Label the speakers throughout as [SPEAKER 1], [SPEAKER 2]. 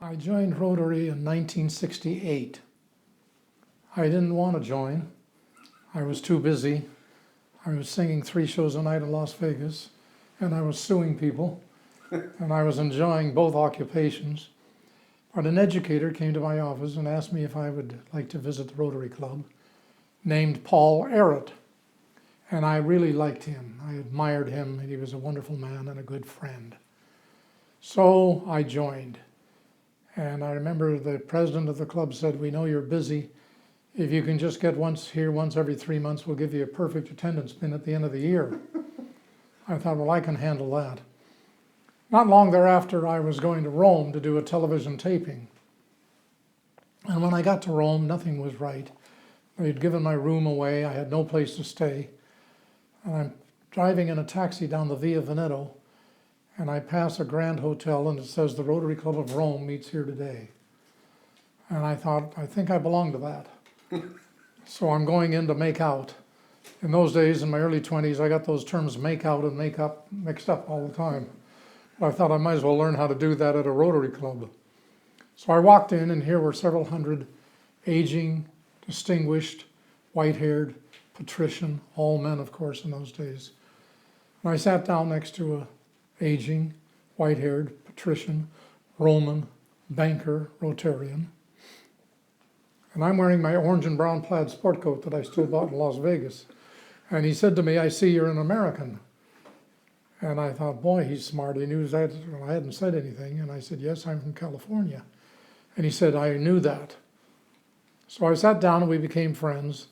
[SPEAKER 1] I joined Rotary in 1968. I didn't want to join. I was too busy. I was singing 3 shows a night in Las Vegas, and I was suing people, and I was enjoying both occupations. But an educator came to my office and asked me if I would like to visit the Rotary Club, named Paul Arrett. And I really liked him. I admired him. He was a wonderful man and a good friend. So I joined. And I remember the president of the club said, "We know you're busy. If you can just get once every 3 months, we'll give you a perfect attendance pin at the end of the year." I thought, well, I can handle that. Not long thereafter, I was going to Rome to do a television taping. And when I got to Rome, nothing was right. They'd given my room away. I had no place to stay. And I'm driving in a taxi down the Via Veneto, and I pass a grand hotel, and it says the Rotary Club of Rome meets here today. And I thought, I think I belong to that. So I'm going in to make out. In those days, in my early 20s, I got those terms make out and make up mixed up all the time. But I thought I might as well learn how to do that at a Rotary Club. So I walked in, and here were several hundred aging, distinguished, white-haired, patrician, all men, of course, in those days. And I sat down next to a aging, white-haired, patrician, Roman, banker, Rotarian. And I'm wearing my orange and brown plaid sport coat that I still bought in Las Vegas. And he said to me, "I see you're an American." And I thought, boy, he's smart. He knew that. I hadn't said anything. And I said, "Yes, I'm from California." And he said, "I knew that." So I sat down and we became friends.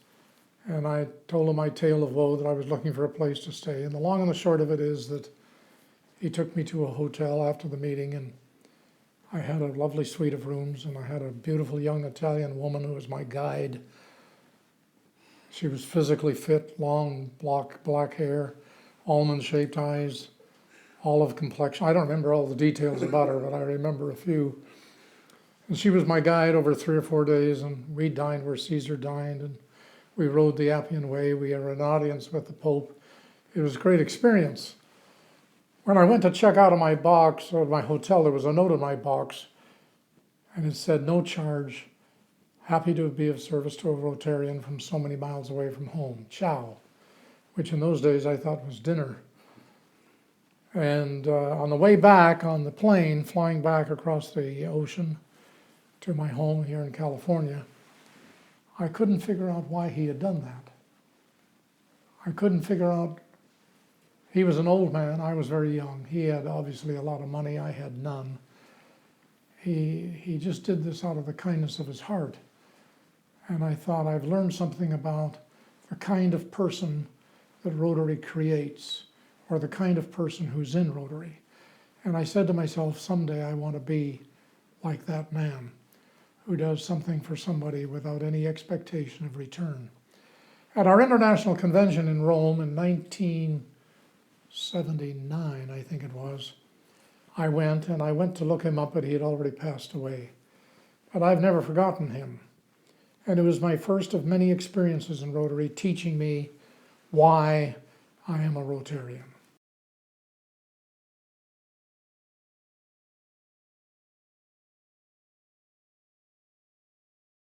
[SPEAKER 1] And I told him my tale of woe, that I was looking for a place to stay. And the long and the short of it is that he took me to a hotel after the meeting, and I had a lovely suite of rooms, and I had a beautiful young Italian woman who was my guide. She was physically fit, long black hair, almond-shaped eyes, olive complexion. I don't remember all the details about her, but I remember a few. And she was my guide over 3 or 4 days, and we dined where Caesar dined, and we rode the Appian Way. We were in audience with the Pope. It was a great experience. When I went to check out of my box, or my hotel, there was a note in my box, and it said, "No charge. Happy to be of service to a Rotarian from so many miles away from home. Ciao," which in those days I thought was dinner. And on the way back on the plane, flying back across the ocean to my home here in California, I couldn't figure out why he had done that. I couldn't figure out. He was an old man. I was very young. He had obviously a lot of money. I had none. He just did this out of the kindness of his heart. And I thought, I've learned something about the kind of person that Rotary creates, or the kind of person who's in Rotary. And I said to myself, someday I want to be like that man who does something for somebody without any expectation of return. At our international convention in Rome in 1979, I think it was, I went to look him up, but he had already passed away. But I've never forgotten him. And it was my first of many experiences in Rotary, teaching me why I am a Rotarian.